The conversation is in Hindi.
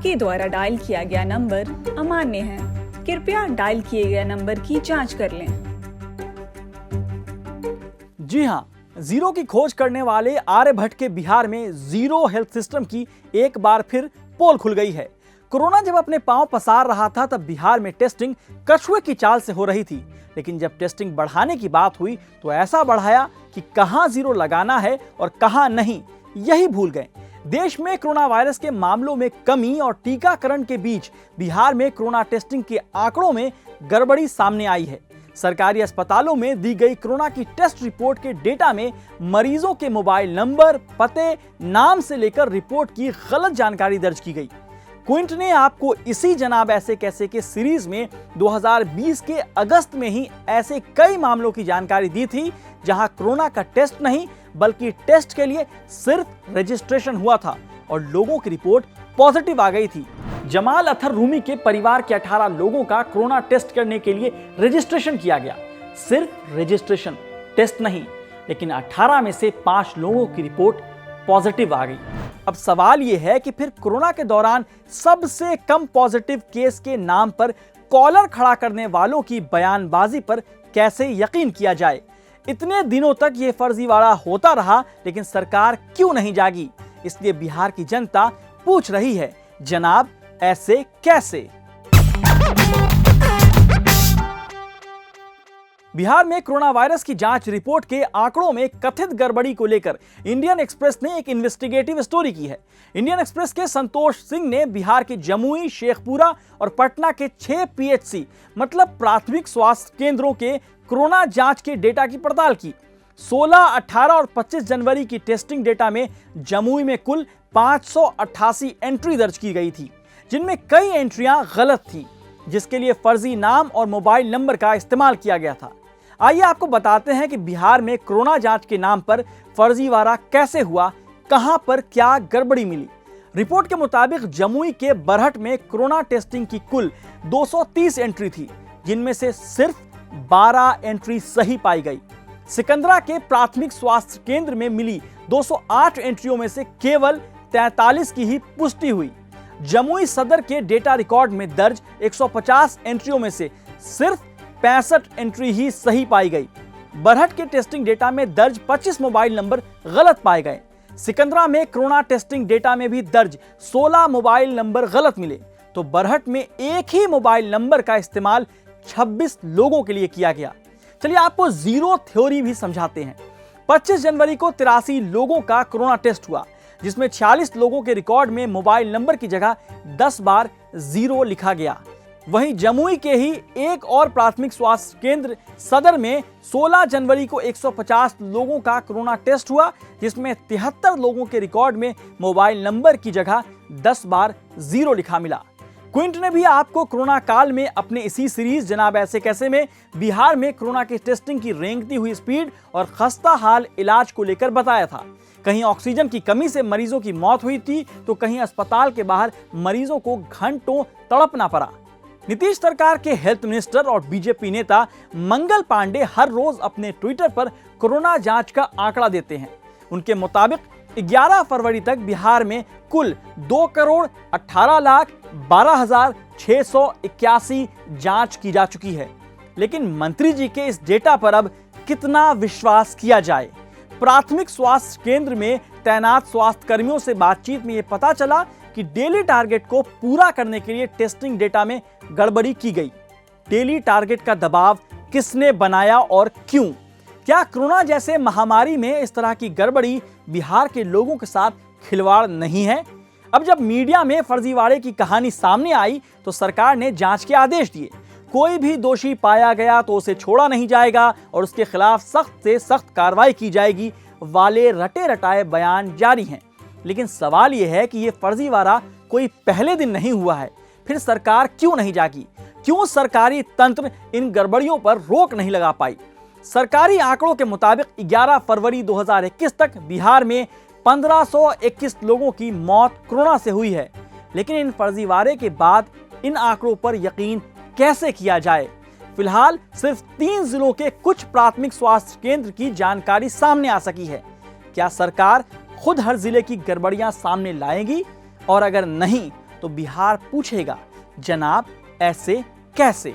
आपके द्वारा डायल किया गया नंबर अमान्य है। कृपया डायल किए गए नंबर की जांच कर लें। जी हाँ, जीरो की खोज करने वाले आर्यभट्ट के बिहार में जीरो हेल्थ सिस्टम की एक बार फिर पोल खुल गई है। कोरोना जब अपने पांव पसार रहा था तब बिहार में टेस्टिंग कछुए की चाल से हो रही थी, लेकिन जब टेस्टिंग बढ़ाने की बात हुई तो ऐसा बढ़ाया कि कहां जीरो लगाना है और कहां नहीं, यही भूल गए। देश में कोरोना वायरस के मामलों में कमी और टीकाकरण के बीच बिहार में कोरोना टेस्टिंग के आंकड़ों में गड़बड़ी सामने आई है। सरकारी अस्पतालों में दी गई कोरोना की टेस्ट रिपोर्ट के डेटा में मरीजों के मोबाइल नंबर, पते, नाम से लेकर रिपोर्ट की गलत जानकारी दर्ज की गई। क्विंट ने आपको इसी जनाब ऐसे कैसे के सीरीज में 2020 के अगस्त में ही ऐसे कई मामलों की जानकारी दी थी जहां कोरोना का टेस्ट नहीं बल्कि टेस्ट के लिए सिर्फ रजिस्ट्रेशन हुआ था और लोगों की रिपोर्ट पॉजिटिव आ गई थी। जमाल अथर रूमी के परिवार के 18 लोगों का कोरोना टेस्ट करने के लिए रजिस्ट्रेशन किया गया। सिर्फ रजिस्ट्रेशन, टेस्ट नहीं, लेकिन 18 में से 5 लोगों की रिपोर्ट पॉजिटिव आ गई। अब सवाल यह है कि फिर कोरोना के दौरान सबसे कम पॉजिटिव केस के नाम पर कॉलर खड़ा करने वालों की बयानबाजी पर कैसे यकीन किया जाए। इतने दिनों तक यह फर्जीवाड़ा होता रहा, लेकिन सरकार क्यों नहीं जागी? इसलिए बिहार की जनता पूछ रही है, जनाब ऐसे कैसे? बिहार में कोरोना वायरस की जांच रिपोर्ट के आंकड़ों में कथित गड़बड़ी को लेकर इंडियन एक्सप्रेस ने एक इन्वेस्टिगेटिव स्टोरी की है। इंडियन एक्सप्रेस के संतोष सिंह ने बिहार के जमुई, शेखपुरा और पटना के 6 पीएचसी मतलब प्राथमिक स्वास्थ्य केंद्रों के कोरोना जांच के डेटा की पड़ताल की। 16, 18 और 25 जनवरी की टेस्टिंग डेटा में जमुई में कुल 588 एंट्री दर्ज की गई थी, जिनमें कई एंट्रियां गलत थी, जिसके लिए फर्जी नाम और मोबाइल नंबर का इस्तेमाल किया गया था। आइए आपको बताते हैं कि बिहार में कोरोना जांच के नाम पर फर्जीवाड़ा कैसे हुआ, कहां पर क्या गड़बड़ी मिली। रिपोर्ट के मुताबिक जमुई के बरहट में कोरोना टेस्टिंग की कुल 230 एंट्री थी, जिनमें से सिर्फ 12 एंट्री सही पाई गई। सिकंदरा के प्राथमिक स्वास्थ्य केंद्र में मिली 208 एंट्रियों में से केवल 43 की ही पुष्टि हुई। जमुई सदर के डेटा रिकॉर्ड में दर्ज 150 एंट्रियों में से सिर्फ 65 एंट्री ही सही पाई गई। बरहट के टेस्टिंग डेटा में दर्ज 25 मोबाइल नंबर गलत पाए गए। सिकंदरा में कोरोना टेस्टिंग डेटा में भी दर्ज 16 मोबाइल नंबर गलत मिले, तो बरहट में एक ही मोबाइल नंबर का इस्तेमाल 26 लोगों के लिए किया गया। चलिए आपको जीरो थ्योरी भी समझाते हैं। 25 जनवरी को 83 लोगों का कोरोना टेस्ट हुआ, जिसमें 46 लोगों के रिकॉर्ड में मोबाइल नंबर की जगह 10 बार जीरो लिखा गया। वहीं जमुई के ही एक और प्राथमिक स्वास्थ्य केंद्र सदर में 16 जनवरी को 150 लोगों का कोरोना टेस्ट हुआ, जिसमें 73 लोगों के रिकॉर्ड में मोबाइल नंबर की जगह 10 बार जीरो लिखा मिला। क्विंट ने भी आपको कोरोना काल में अपने इसी सीरीज जनाब ऐसे कैसे में बिहार में कोरोना की टेस्टिंग की रेंगती हुई स्पीड और खस्ता हाल इलाज को लेकर बताया था। कहीं ऑक्सीजन की कमी से मरीजों की मौत हुई थी, तो कहीं अस्पताल के बाहर मरीजों को घंटों तड़पना पड़ा। नीतीश सरकार के हेल्थ मिनिस्टर और बीजेपी नेता मंगल पांडे हर रोज अपने ट्विटर पर कोरोना जांच का आंकड़ा देते हैं। उनके मुताबिक 11 फरवरी तक बिहार में कुल 2,18,12,681 जांच की जा चुकी है। लेकिन मंत्री जी के इस डेटा पर अब कितना विश्वास किया जाए? प्राथमिक स्वास्थ्य केंद्र में तैनात स्वास्थ्य कर्मियों से बातचीत में यह पता चला कि डेली टारगेट को पूरा करने के लिए टेस्टिंग डेटा में गड़बड़ी की गई। डेली टारगेट का दबाव किसने बनाया और क्यों? क्या कोरोना जैसे महामारी में इस तरह की गड़बड़ी बिहार के लोगों के साथ खिलवाड़ नहीं है? अब जब मीडिया में फर्जीवाड़े की कहानी सामने आई तो सरकार ने जांच के आदेश दिए। कोई भी दोषी पाया गया तो उसे छोड़ा नहीं जाएगा और उसके खिलाफ सख्त से सख्त कार्रवाई की जाएगी वाले रटे रटाए बयान जारी हैं। लेकिन सवाल यह है कि यह फर्जीवाड़ा कोई पहले दिन नहीं हुआ है, फिर सरकार क्यों नहीं जागी? क्यों सरकारी तंत्र इन गड़बड़ियों पर रोक नहीं लगा पाई? सरकारी आंकड़ों के मुताबिक 11 फरवरी 2021 तक बिहार में 1521 लोगों की मौत कोरोना से हुई है। लेकिन इन फर्जीवाड़े के बाद इन आंकड़ों पर यकीन कैसे किया जाए? फिलहाल सिर्फ 3 जिलों के कुछ प्राथमिक स्वास्थ्य केंद्र की जानकारी सामने आ सकी है। क्या सरकार खुद हर जिले की गड़बड़ियां सामने लाएगी? और अगर नहीं तो बिहार पूछेगा, जनाब ऐसे कैसे?